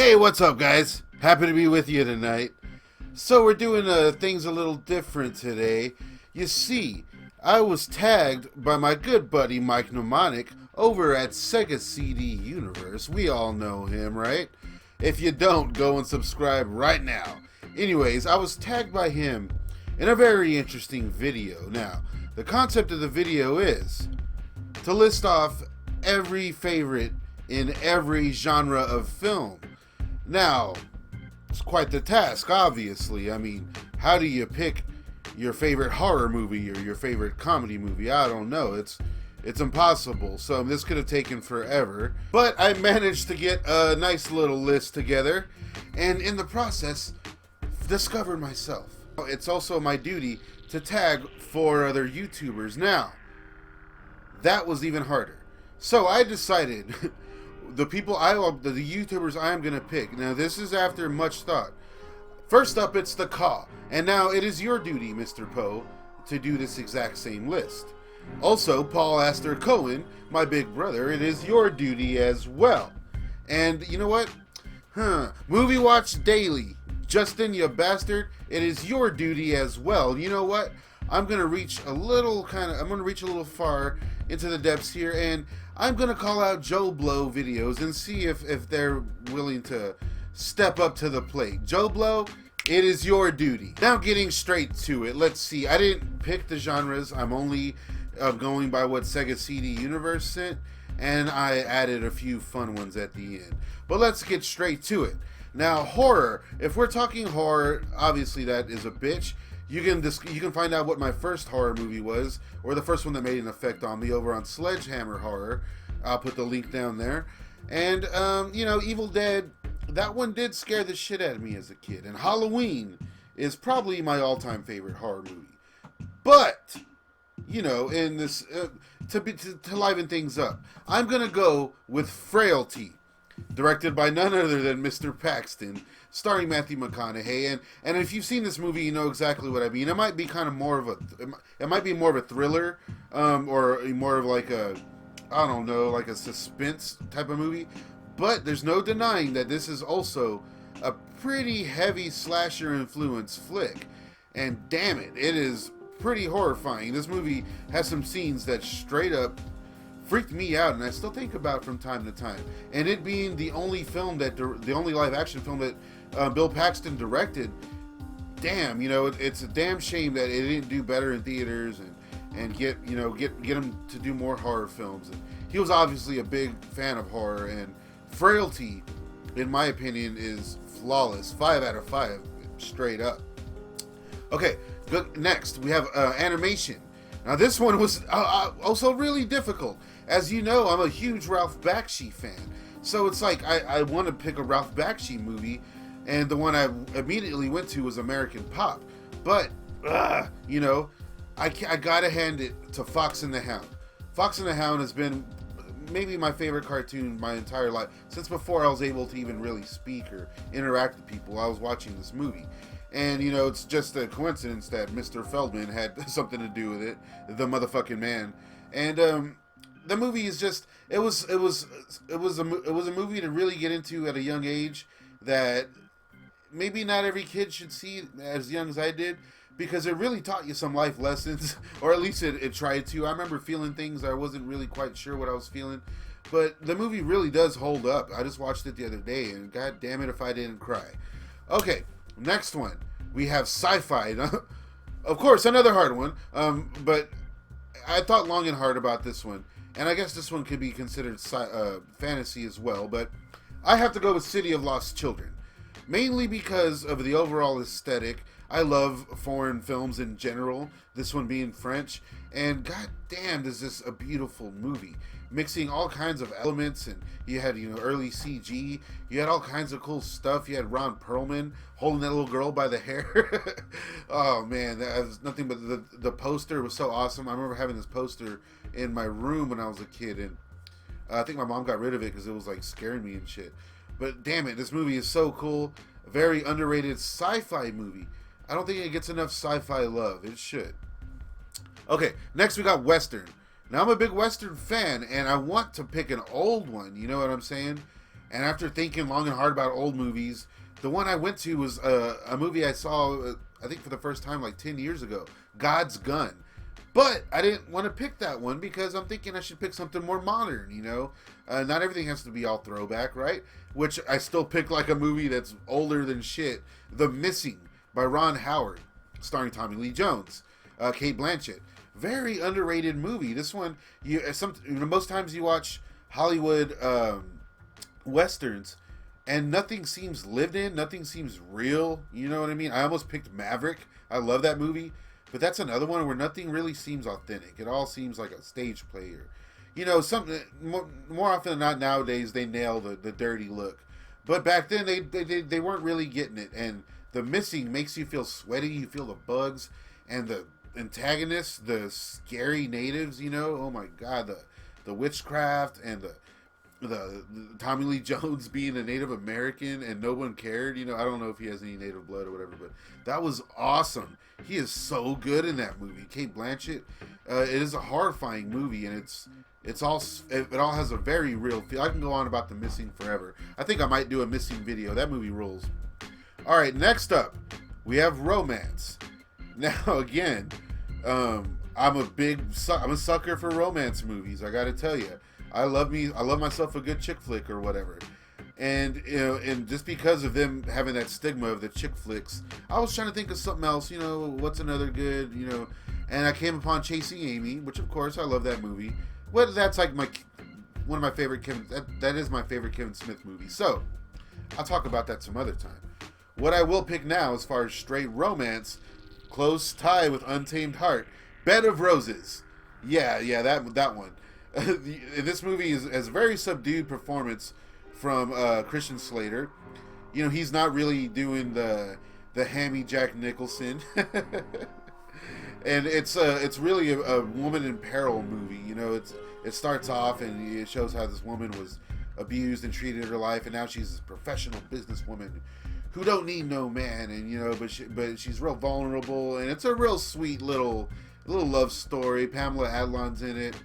Hey, what's up, guys? Happy to be with you tonight. So, we're doing things a little different today. You see, I was tagged by my good buddy Mike Mnemonic over at Sega CD Universe. We all know him, right? If you don't, go and subscribe right now. Anyways, I was tagged by him in a very interesting video. Now, the concept of the video is to list off every favorite in every genre of film. Now, it's quite the task, obviously. I mean, how do you pick your favorite horror movie or your favorite comedy movie? I don't know. It's impossible. So this could have taken forever. But I managed to get a nice little list together, and in the process, discovered myself. It's also my duty to tag 4 other YouTubers. Now, that was even harder. So I decided the YouTubers I'm gonna pick. Now this is after much thought. First up, it's the Caw, and now it is your duty, Mr. Poe, to do this exact same list. Also, Paul Astor Cohen, my big brother, it is your duty as well. And you know what? Movie Watch Daily, Justin, you bastard, it is your duty as well. You know what? I'm gonna reach a little far into the depths here, and I'm gonna call out Joe Blow videos and see if they're willing to step up to the plate. Joe Blow, it is your duty. Now getting straight to it, let's see. I didn't pick the genres. I'm only going by what Sega CD Universe sent, and I added a few fun ones at the end. But let's get straight to it. Now, horror. If we're talking horror, obviously that is a bitch. You can find out what my first horror movie was, or the first one that made an effect on me, over on Sledgehammer Horror. I'll put the link down there. And Evil Dead, that one did scare the shit out of me as a kid. And Halloween is probably my all-time favorite horror movie. But in this to liven things up, I'm gonna go with Frailty, directed by none other than Mr. Paxton, starring Matthew McConaughey, and if you've seen this movie, you know exactly what I mean. It might be kind of more of a thriller, or more of like a suspense type of movie. But there's no denying that this is also a pretty heavy slasher influence flick, and damn it, it is pretty horrifying. This movie has some scenes that straight up freaked me out, and I still think about from time to time. And it being the only live action film that Bill Paxton directed, damn, it's a damn shame that it didn't do better in theaters and get him to do more horror films. And he was obviously a big fan of horror, and Frailty, in my opinion, is flawless. 5 out of 5, straight up. Okay, next we have animation. Now this one was also really difficult. As you know, I'm a huge Ralph Bakshi fan. So it's like I want to pick a Ralph Bakshi movie, and the one I immediately went to was American Pop. But, I gotta hand it to Fox and the Hound. Fox and the Hound has been maybe my favorite cartoon my entire life. Since before I was able to even really speak or interact with people, I was watching this movie. And, it's just a coincidence that Mr. Feldman had something to do with it, the motherfucking man. And the movie is just it was a movie to really get into at a young age that maybe not every kid should see as young as I did, because it really taught you some life lessons, or at least it tried to. I remember feeling things I wasn't really quite sure what I was feeling, but the movie really does hold up. I just watched it the other day, and god damn it if I didn't cry. Okay, next one, we have Sci-Fi. Of course, another hard one, but I thought long and hard about this one, and I guess this one could be considered fantasy as well, but I have to go with City of Lost Children, mainly because of the overall aesthetic. I love foreign films in general, this one being French, and god damn is this a beautiful movie, mixing all kinds of elements. And you had early CG, you had all kinds of cool stuff. You had Ron Perlman holding that little girl by the hair. Oh man, that was nothing but the poster was so awesome. I remember having this poster in my room when I was a kid, and I think my mom got rid of it because it was like scaring me and shit. But damn it, this movie is so cool. A very underrated sci-fi movie. I don't think it gets enough sci-fi love. It should. Okay, next we got Western. Now I'm a big Western fan, and I want to pick an old one. You know what I'm saying? And after thinking long and hard about old movies, the one I went to was a movie I saw, I think for the first time like 10 years ago, God's Gun. But I didn't want to pick that one because I'm thinking I should pick something more modern, you know? Not everything has to be all throwback, right? Which I still pick like a movie that's older than shit. The Missing by Ron Howard, starring Tommy Lee Jones, Cate Blanchett. Very underrated movie. This one, most times you watch Hollywood westerns and nothing seems lived in, nothing seems real. You know what I mean? I almost picked Maverick. I love that movie. But that's another one where nothing really seems authentic. It all seems like a stage play. Or, you know, something more often than not nowadays they nail the dirty look. But back then they weren't really getting it. And The Missing makes you feel sweaty. You feel the bugs. And the antagonists, the scary natives, you know, oh my God, the witchcraft and the Tommy Lee Jones being a Native American and no one cared. You know, I don't know if he has any native blood or whatever, but that was awesome. He is so good in that movie. Cate Blanchett. It is a horrifying movie, and it all has a very real feel. I can go on about The Missing forever. I think I might do a Missing video. That movie rules. All right, next up we have Romance. Now again, I'm a sucker for romance movies. I got to tell you. I love myself a good chick flick or whatever. And, you know, and just because of them having that stigma of the chick flicks, I was trying to think of something else, you know, what's another good, you know, and I came upon Chasing Amy, which of course I love that movie. Well, that's like one of my favorite that is my favorite Kevin Smith movie. So, I'll talk about that some other time. What I will pick now as far as straight romance, close tie with Untamed Heart, Bed of Roses. Yeah, that one. This movie has a very subdued performance from Christian Slater. You know, he's not really doing the hammy Jack Nicholson. And it's really a woman in peril movie. You know, it starts off and it shows how this woman was abused and treated in her life, and now she's a professional businesswoman who don't need no man, and you know, but she's real vulnerable, and it's a real sweet little love story. Pamela Adlon's in it.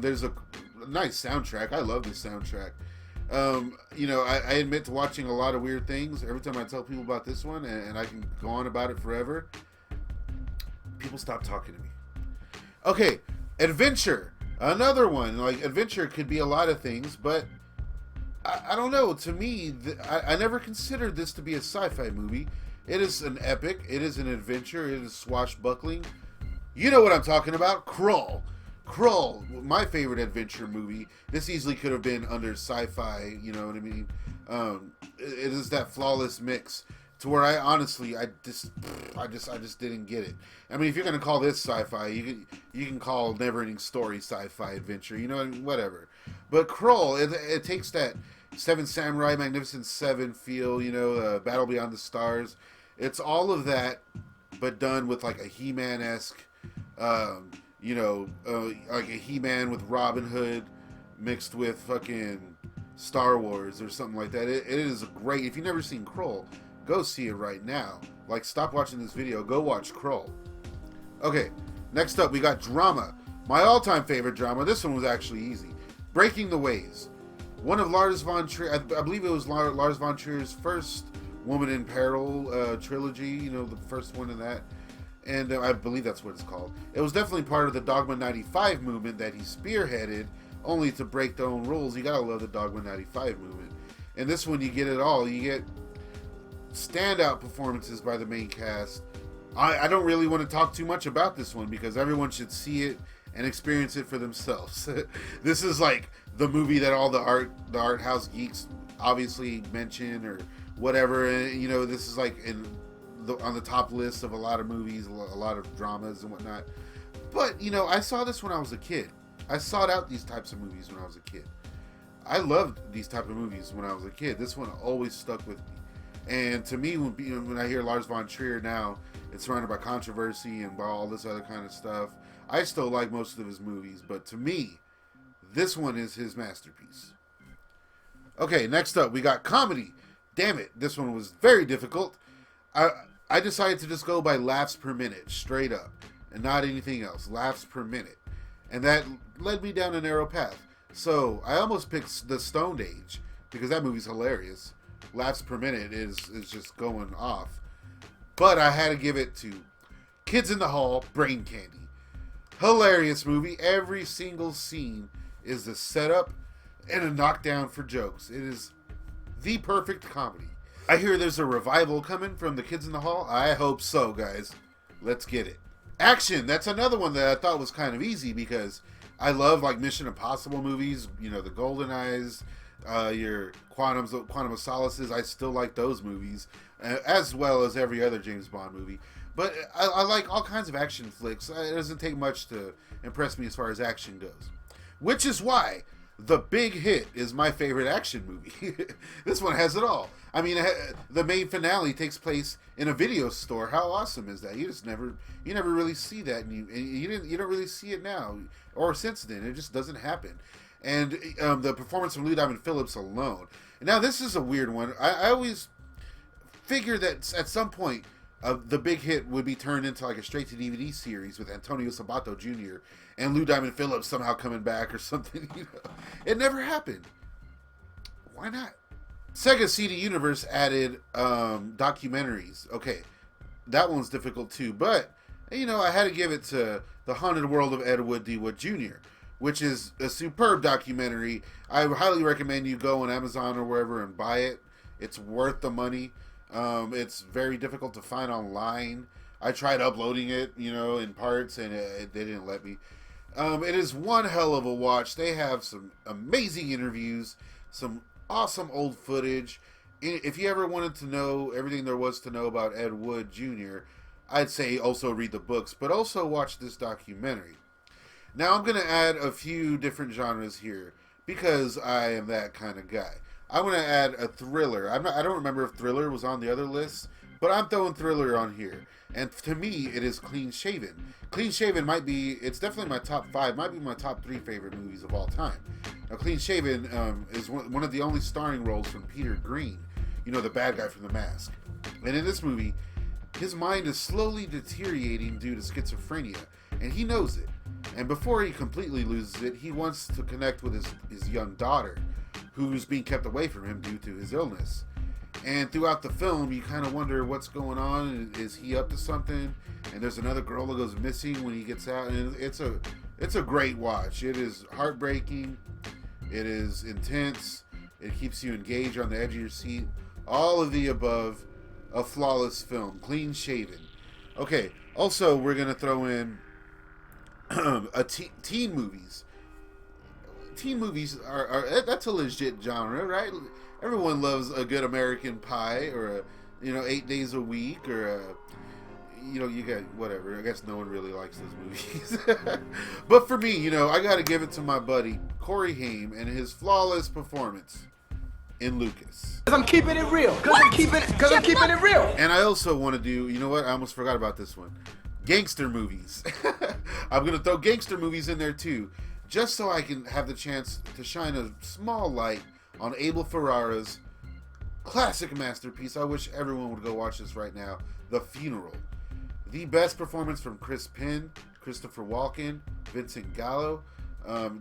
There's a nice soundtrack. I love this soundtrack. You know, I admit to watching a lot of weird things. Every time I tell people about this one, and I can go on about it forever, people stop talking to me. Okay, Adventure. Another one. Like, Adventure could be a lot of things, but I don't know. To me, I never considered this to be a sci-fi movie. It is an epic. It is an adventure. It is swashbuckling. You know what I'm talking about. Krull, my favorite adventure movie. This easily could have been under sci-fi, you know what I mean? It is that flawless mix to where I just didn't get it. I mean, if you're gonna call this sci-fi, you can call Neverending Story sci-fi adventure, you know, whatever. But Krull, it takes that Seven Samurai, Magnificent Seven feel, you know, Battle Beyond the Stars. It's all of that, but done with like a He-Man-esque. You know, like a He-Man with Robin Hood mixed with fucking Star Wars or something like that. It is great. If you've never seen Krull, go see it right now. Like, stop watching this video. Go watch Krull. Okay, next up we got drama. My all-time favorite drama. This one was actually easy. Breaking the Waves. One of Lars von Trier, I believe it was Lars von Trier's first Woman in Peril trilogy. You know, the first one in that. And I believe that's what it's called. It was definitely part of the Dogma 95 movement that he spearheaded, only to break their own rules. You gotta love the Dogma 95 movement. And this one, you get it all. You get standout performances by the main cast. I don't really want to talk too much about this one because everyone should see it and experience it for themselves. This is like the movie that all the art house geeks obviously mention or whatever. And, you know, this is like on the top list of a lot of movies, a lot of dramas and whatnot. But, you know, I saw this when I was a kid. I sought out these types of movies when I was a kid. I loved these type of movies when I was a kid. This one always stuck with me. And to me, when I hear Lars von Trier now, it's surrounded by controversy and by all this other kind of stuff. I still like most of his movies, but to me, this one is his masterpiece. Okay, next up, we got comedy. Damn it, this one was very difficult. I decided to just go by laughs per minute, straight up, and not anything else. Laughs per minute. And that led me down a narrow path. So, I almost picked The Stoned Age because that movie's hilarious. Laughs per minute is just going off. But I had to give it to Kids in the Hall, Brain Candy. Hilarious movie. Every single scene is a setup and a knockdown for jokes. It is the perfect comedy. I hear there's a revival coming from the Kids in the Hall. I hope so, guys. Let's get it. Action. That's another one that I thought was kind of easy because I love like Mission Impossible movies. You know, the GoldenEyes, your Quantum of Solaces. I still like those movies, as well as every other James Bond movie. But I like all kinds of action flicks. It doesn't take much to impress me as far as action goes. Which is why The Big Hit is my favorite action movie. This one has it all. I mean, the main finale takes place in a video store. How awesome is that? You never really see that, and you don't really see it now or since then. It just doesn't happen. And the performance from Lou Diamond Phillips alone. Now, this is a weird one. I always figure that at some point The Big Hit would be turned into like a straight-to-DVD series with Antonio Sabato Jr. and Lou Diamond Phillips somehow coming back or something. You know, it never happened. Why not? Sega CD Universe added documentaries. Okay, that one's difficult too, but you know, I had to give it to The Haunted World of Ed Wood D. Wood Jr., which is a superb documentary. I highly recommend you go on Amazon or wherever and buy it. It's worth the money. It's very difficult to find online. I tried uploading it, you know, in parts, and they didn't let me. It is one hell of a watch. They have some amazing interviews, some awesome old footage. If you ever wanted to know everything there was to know about Ed Wood Jr., I'd say also read the books, but also watch this documentary. Now, I'm going to add a few different genres here because I am that kind of guy. I'm going to add a thriller. I don't remember if thriller was on the other list, but I'm throwing thriller on here. And to me, it is Clean Shaven. Clean Shaven it's definitely my top 5, might be my top 3 favorite movies of all time. Now, Clean Shaven is one of the only starring roles from Peter Green, you know, the bad guy from The Mask. And in this movie, his mind is slowly deteriorating due to schizophrenia, and he knows it. And before he completely loses it, he wants to connect with his young daughter, who's being kept away from him due to his illness. And throughout the film, you kind of wonder what's going on. Is he up to something? And there's another girl that goes missing when he gets out. And it's a great watch. It is heartbreaking. It is intense. It keeps you engaged on the edge of your seat. All of the above. A flawless film. Clean Shaven. Okay. Also, we're going to throw in teen movies. Teen movies that's a legit genre, right? Everyone loves a good American Pie or 8 Days a Week or you got whatever. I guess no one really likes those movies. But for me, I got to give it to my buddy Corey Haim and his flawless performance in Lucas. Cause I'm keeping it real. Cause I'm keeping it real. And I also want to do, I almost forgot about this one. Gangster movies. I'm going to throw gangster movies in there too, just so I can have the chance to shine a small light on Abel Ferrara's classic masterpiece. I wish everyone would go watch this right now. The Funeral. The best performance from Chris Penn, Christopher Walken, Vincent Gallo.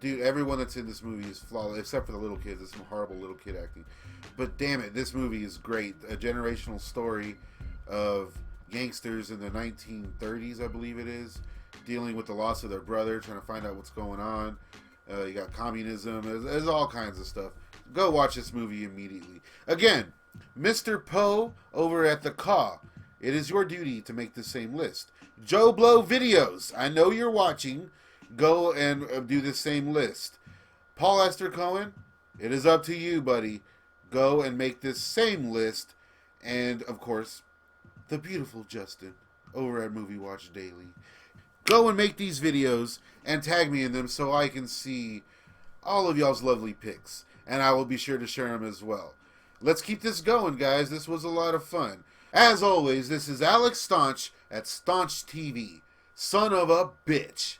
Dude, everyone that's in this movie is flawless, except for the little kids. There's some horrible little kid acting. But damn it, this movie is great. A generational story of gangsters in the 1930s, I believe it is, dealing with the loss of their brother, trying to find out what's going on. You got communism. There's all kinds of stuff. Go watch this movie immediately. Again, Mr. Poe over at the Caw. It is your duty to make the same list. Joe Blow Videos. I know you're watching. Go and do the same list. Paul Esther Cohen, it is up to you, buddy. Go and make this same list. And, of course, the beautiful Justin over at Movie Watch Daily. Go and make these videos and tag me in them so I can see all of y'all's lovely pics. And I will be sure to share them as well. Let's keep this going, guys. This was a lot of fun. As always, this is Alex Staunch at Staunch TV. Son of a bitch.